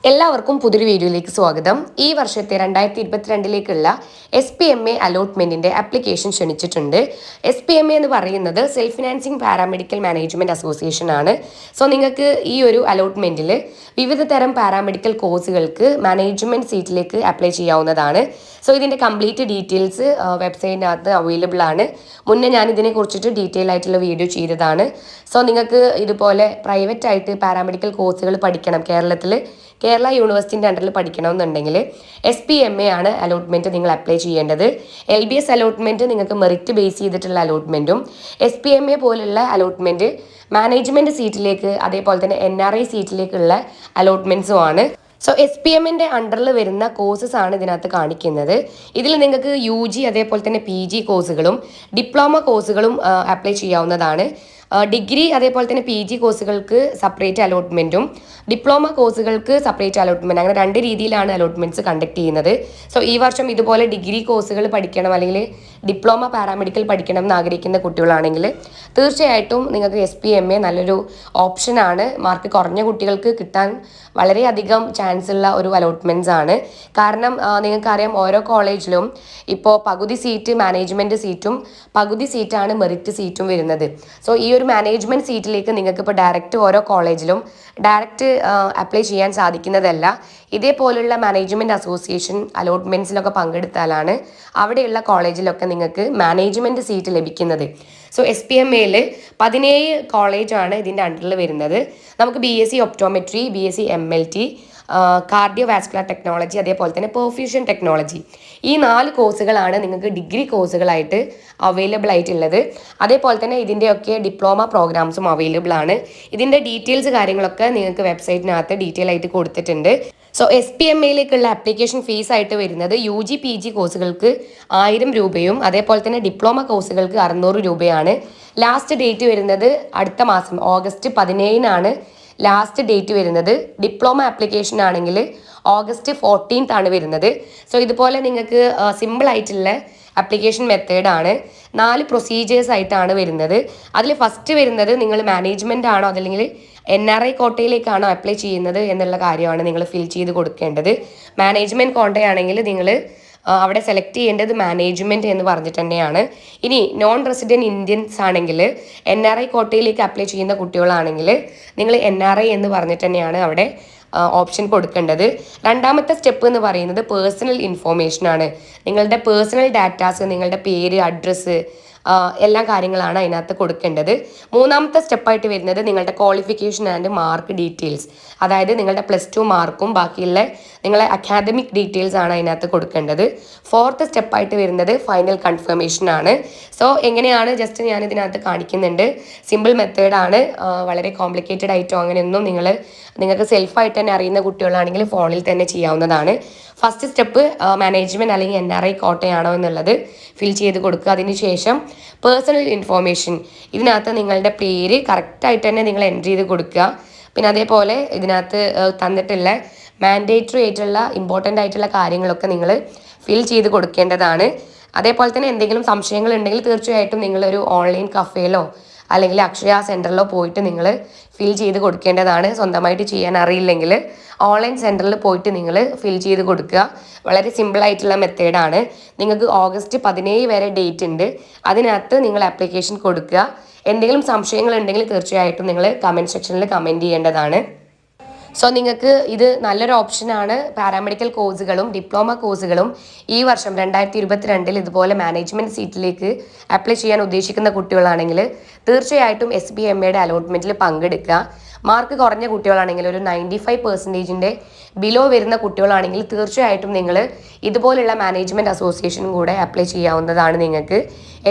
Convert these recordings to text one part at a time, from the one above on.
എല്ലാവർക്കും പുതിയൊരു വീഡിയോയിലേക്ക് സ്വാഗതം. ഈ വർഷത്തെ 2022ലേക്കുള്ള SPMA അലോട്ട്മെന്റിന്റെ ആപ്ലിക്കേഷൻ ക്ഷണിച്ചിട്ടുണ്ട്. SPMA എന്ന് പറയുന്നത് self financing paramedical management association ആണ്. സോ നിങ്ങൾക്ക് ഈ ഒരു അലോട്ട്മെന്റിൽ വിവിധ തരം പാരാമെഡിക്കൽ കോഴ്സുകൾക്ക് മാനേജ്മെന്റ് സീറ്റിലേക്ക് അപ്ലൈ ചെയ്യാവുന്നതാണ്. സോ ഇതിന്റെ കംപ്ലീറ്റ് ഡീറ്റെയിൽസ് വെബ്സൈറ്റിനകത്ത് അവൈലബിൾ ആണ്. മുന്നേ ഞാൻ ഇതിനെ കുറിച്ചിട്ട് ഡീറ്റെയിൽ ആയിട്ടുള്ള വീഡിയോ ചെയ്തതാണ്. സോ നിങ്ങൾക്ക് ഇതുപോലെ പ്രൈവറ്റ് ആയിട്ട് പാരാമെഡിക്കൽ കോഴ്സുകൾ പഠിക്കണം, കേരള യൂണിവേഴ്സിറ്റിൻ്റെ അണ്ടറിൽ പഠിക്കണമെന്നുണ്ടെങ്കിൽ SPMA ആണ് അലോട്ട്മെൻറ്റ് നിങ്ങൾ അപ്ലൈ ചെയ്യേണ്ടത്. LBS അലോട്ട്മെൻറ്റ് നിങ്ങൾക്ക് മെറിറ്റ് ബേസ് ചെയ്തിട്ടുള്ള അലോട്ട്മെൻറ്റും SPMA പോലുള്ള അലോട്ട്മെൻറ്റ് മാനേജ്മെൻറ്റ് സീറ്റിലേക്ക് അതേപോലെ തന്നെ NRI സീറ്റിലേക്കുള്ള അലോട്ട്മെൻറ്റ്സും ആണ്. സോ SPMന്റെ അണ്ടറിൽ വരുന്ന കോഴ്സസ് ആണ് ഇതിനകത്ത് കാണിക്കുന്നത്. ഇതിൽ നിങ്ങൾക്ക് UG അതേപോലെ തന്നെ PG കോഴ്സുകളും ഡിപ്ലോമ കോഴ്സുകളും അപ്ലൈ ചെയ്യാവുന്നതാണ്. ഡിഗ്രി അതേപോലെ തന്നെ PG കോഴ്സുകൾക്ക് സെപ്പറേറ്റ് അലോട്ട്മെൻറ്റും ഡിപ്ലോമ കോഴ്സുകൾക്ക് സെപ്പറേറ്റ് അലോട്ട്മെൻറ്റ്, അങ്ങനെ രണ്ട് രീതിയിലാണ് അലോട്ട്മെൻറ്റ്സ് കണ്ടക്ട് ചെയ്യുന്നത്. സോ ഈ വർഷം ഇതുപോലെ ഡിഗ്രി കോഴ്സുകൾ പഠിക്കണം അല്ലെങ്കിൽ ഡിപ്ലോമ പാരാമെഡിക്കൽ പഠിക്കണം എന്ന് ആഗ്രഹിക്കുന്ന കുട്ടികളാണെങ്കിൽ തീർച്ചയായിട്ടും നിങ്ങൾക്ക് SPMA നല്ലൊരു ഓപ്ഷനാണ്. മാർക്ക് കുറഞ്ഞ കുട്ടികൾക്ക് കിട്ടാൻ വളരെയധികം ചാൻസ് ഉള്ള ഒരു അലോട്ട്മെൻറ്റ്സ് ആണ്. കാരണം നിങ്ങൾക്കറിയാം, ഓരോ കോളേജിലും ഇപ്പോൾ പകുതി സീറ്റ് മാനേജ്മെൻറ്റ് സീറ്റും പകുതി സീറ്റാണ് മെറിറ്റ് സീറ്റും വരുന്നത്. സോ ഈ ഒരു മാനേജ്മെൻറ്റ് സീറ്റിലേക്ക് നിങ്ങൾക്ക് ഇപ്പോൾ ഡയറക്റ്റ് ഓരോ കോളേജിലും ഡയറക്റ്റ് അപ്ലൈ ചെയ്യാൻ സാധിക്കുന്നതല്ല. ഇതേപോലുള്ള മാനേജ്മെൻറ്റ് അസോസിയേഷൻ അലോട്ട്മെൻറ്റ്സിലൊക്കെ പങ്കെടുത്താലാണ് അവിടെയുള്ള കോളേജിലൊക്കെ നിങ്ങൾക്ക് മാനേജ്മെൻറ്റ് സീറ്റ് ലഭിക്കുന്നത്. സോ SPMAയിൽ 17 കോളേജാണ് ഇതിൻ്റെ അണ്ടറിൽ വരുന്നത്. നമുക്ക് BSc optometry, BSc MLT, cardio vascular technology, അതേപോലെ തന്നെ പെർഫ്യൂഷൻ ടെക്നോളജി, ഈ 4 കോഴ്സുകളാണ് നിങ്ങൾക്ക് ഡിഗ്രി കോഴ്സുകളായിട്ട് അവൈലബിൾ ആയിട്ടുള്ളത്. അതേപോലെ തന്നെ ഇതിൻ്റെയൊക്കെ ഡിപ്ലോമ പ്രോഗ്രാംസും അവൈലബിൾ ആണ്. ഇതിൻ്റെ ഡീറ്റെയിൽസ് കാര്യങ്ങളൊക്കെ നിങ്ങൾക്ക് വെബ്സൈറ്റിനകത്ത് ഡീറ്റെയിൽ ആയിട്ട് കൊടുത്തിട്ടുണ്ട്. സോ SPMAയിലേക്കുള്ള ആപ്ലിക്കേഷൻ ഫീസ് ആയിട്ട് വരുന്നത് UG PG കോഴ്സുകൾക്ക് 1000 രൂപയും അതേപോലെ തന്നെ ഡിപ്ലോമ കോഴ്സുകൾക്ക് 600 രൂപയാണ്. ലാസ്റ്റ് ഡേറ്റ് വരുന്നത് അടുത്ത മാസം ഓഗസ്റ്റ് 17 ലാസ്റ്റ് ഡേറ്റ് വരുന്നത്. ഡിപ്ലോമ ആപ്ലിക്കേഷൻ ആണെങ്കിൽ ഓഗസ്റ്റ് 14 വരുന്നത്. സോ ഇതുപോലെ നിങ്ങൾക്ക് സിമ്പിൾ ആയിട്ടുള്ള ആപ്ലിക്കേഷൻ മെത്തേഡാണ്. 4 പ്രൊസീജിയേഴ്സ് ആയിട്ടാണ് വരുന്നത്. അതിൽ ഫസ്റ്റ് വരുന്നത് നിങ്ങൾ മാനേജ്മെൻ്റ് ആണോ അതല്ലെങ്കിൽ NRI കോട്ടയിലേക്കാണോ അപ്ലൈ ചെയ്യുന്നത് എന്നുള്ള കാര്യമാണ് നിങ്ങൾ ഫിൽ ചെയ്ത് കൊടുക്കേണ്ടത്. മാനേജ്മെൻറ്റ് കോട്ടയാണെങ്കിൽ നിങ്ങൾ അവിടെ സെലക്ട് ചെയ്യേണ്ടത് മാനേജ്മെൻറ്റ് എന്ന് പറഞ്ഞിട്ട് തന്നെയാണ്. ഇനി നോൺ റെസിഡൻറ്റ് ഇന്ത്യൻസ് ആണെങ്കിൽ NRI കോട്ടയിലേക്ക് അപ്ലൈ ചെയ്യുന്ന കുട്ടികളാണെങ്കിൽ നിങ്ങൾ NRI എന്ന് പറഞ്ഞിട്ട് തന്നെയാണ് അവിടെ ഓപ്ഷൻ കൊടുക്കേണ്ടത്. രണ്ടാമത്തെ സ്റ്റെപ്പ് എന്ന് പറയുന്നത് പേഴ്സണൽ ഇൻഫോർമേഷൻ ആണ്. നിങ്ങളുടെ പേഴ്സണൽ ഡാറ്റാസ്, നിങ്ങളുടെ പേര്, അഡ്രസ്സ്, എല്ലാ കാര്യങ്ങളാണ് അതിനകത്ത് കൊടുക്കേണ്ടത്. മൂന്നാമത്തെ സ്റ്റെപ്പായിട്ട് വരുന്നത് നിങ്ങളുടെ ക്വാളിഫിക്കേഷൻ ആൻഡ് മാർക്ക് ഡീറ്റെയിൽസ്, അതായത് നിങ്ങളുടെ +2 മാർക്കും ബാക്കിയുള്ള നിങ്ങളെ അക്കാദമിക് ഡീറ്റെയിൽസ് ആണ് അതിനകത്ത് കൊടുക്കേണ്ടത്. ഫോർത്ത് സ്റ്റെപ്പായിട്ട് വരുന്നത് ഫൈനൽ കൺഫർമേഷൻ ആണ്. സോ എങ്ങനെയാണ് ജസ്റ്റ് ഞാൻ ഇതിനകത്ത് കാണിക്കുന്നുണ്ട്. സിമ്പിൾ മെത്തേഡാണ്, വളരെ കോംപ്ലിക്കേറ്റഡ് ആയിട്ടോ അങ്ങനെയൊന്നും നിങ്ങൾക്ക് സെൽഫായിട്ട് തന്നെ അറിയുന്ന കുട്ടികളാണെങ്കിൽ ഫോണിൽ തന്നെ ചെയ്യാവുന്നതാണ്. ഫസ്റ്റ് സ്റ്റെപ്പ് മാനേജ്മെൻറ്റ് അല്ലെങ്കിൽ NRI കോട്ടയാണോ എന്നുള്ളത് ഫിൽ ചെയ്ത് കൊടുക്കുക. അതിനുശേഷം പേഴ്സണൽ ഇൻഫോർമേഷൻ, ഇതിനകത്ത് നിങ്ങളുടെ പേര് കറക്റ്റായിട്ട് തന്നെ നിങ്ങൾ എൻട്രി ചെയ്ത് കൊടുക്കുക. പിന്നെ അതേപോലെ ഇതിനകത്ത് തന്നിട്ടുള്ള മാൻഡേറ്ററി ആയിട്ടുള്ള ഇമ്പോർട്ടൻ്റ് ആയിട്ടുള്ള കാര്യങ്ങളൊക്കെ നിങ്ങൾ ഫിൽ ചെയ്ത് കൊടുക്കേണ്ടതാണ്. അതേപോലെ തന്നെ എന്തെങ്കിലും സംശയങ്ങൾ ഉണ്ടെങ്കിൽ തീർച്ചയായിട്ടും നിങ്ങളൊരു ഓൺലൈൻ കഫേയിലോ അല്ലെങ്കിൽ അക്ഷയ സെൻറ്ററിലോ പോയിട്ട് നിങ്ങൾ ഫിൽ ചെയ്ത് കൊടുക്കേണ്ടതാണ്. സ്വന്തമായിട്ട് ചെയ്യാൻ അറിയില്ലെങ്കിൽ ഓൺലൈൻ സെൻറ്ററിൽ പോയിട്ട് നിങ്ങൾ ഫിൽ ചെയ്ത് കൊടുക്കുക. വളരെ സിമ്പിളായിട്ടുള്ള മെത്തേഡാണ്. നിങ്ങൾക്ക് ഓഗസ്റ്റ് 17 വരെ ഡേറ്റ് ഉണ്ട്. അതിനകത്ത് നിങ്ങൾ ആപ്ലിക്കേഷൻ കൊടുക്കുക. എന്തെങ്കിലും സംശയങ്ങൾ ഉണ്ടെങ്കിൽ തീർച്ചയായിട്ടും നിങ്ങൾ കമൻറ്റ് സെക്ഷനിൽ കമൻറ്റ് ചെയ്യേണ്ടതാണ്. സോ നിങ്ങൾക്ക് ഇത് നല്ലൊരു ഓപ്ഷനാണ്. പാരാമെഡിക്കൽ കോഴ്സുകളും ഡിപ്ലോമ കോഴ്സുകളും ഈ വർഷം 2022 ഇതുപോലെ മാനേജ്മെൻറ്റ് സീറ്റിലേക്ക് അപ്ലൈ ചെയ്യാൻ ഉദ്ദേശിക്കുന്ന കുട്ടികളാണെങ്കിൽ തീർച്ചയായിട്ടും SPMAയുടെ അലോട്ട്മെൻറ്റിൽ പങ്കെടുക്കുക. മാർക്ക് കുറഞ്ഞ കുട്ടികളാണെങ്കിൽ ഒരു 95% ബിലോ വരുന്ന കുട്ടികളാണെങ്കിൽ തീർച്ചയായിട്ടും നിങ്ങൾ ഇതുപോലുള്ള മാനേജ്മെൻറ്റ് അസോസിയേഷനും കൂടെ അപ്ലൈ ചെയ്യാവുന്നതാണ്. നിങ്ങൾക്ക്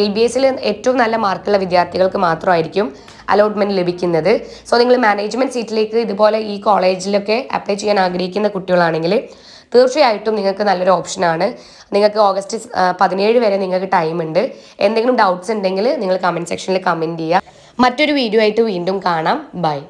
LBSൽ ഏറ്റവും നല്ല മാർക്കുള്ള വിദ്യാർത്ഥികൾക്ക് മാത്രമായിരിക്കും അലോട്ട്മെൻറ്റ് ലഭിക്കുന്നത്. സോ നിങ്ങൾ മാനേജ്മെൻറ്റ് സീറ്റിലേക്ക് ഇതുപോലെ ഈ കോളേജിലൊക്കെ അപ്ലൈ ചെയ്യാൻ ആഗ്രഹിക്കുന്ന കുട്ടികളാണെങ്കിൽ തീർച്ചയായിട്ടും നിങ്ങൾക്ക് നല്ലൊരു ഓപ്ഷനാണ്. നിങ്ങൾക്ക് ഓഗസ്റ്റ് 17 വരെ നിങ്ങൾക്ക് ടൈം ഉണ്ട്. എന്തെങ്കിലും ഡൗട്ട്സ് ഉണ്ടെങ്കിൽ നിങ്ങൾ കമൻറ്റ് സെക്ഷനിൽ കമൻറ്റ് ചെയ്യുക. മറ്റൊരു വീഡിയോ ആയിട്ട് വീണ്ടും കാണാം. ബൈ.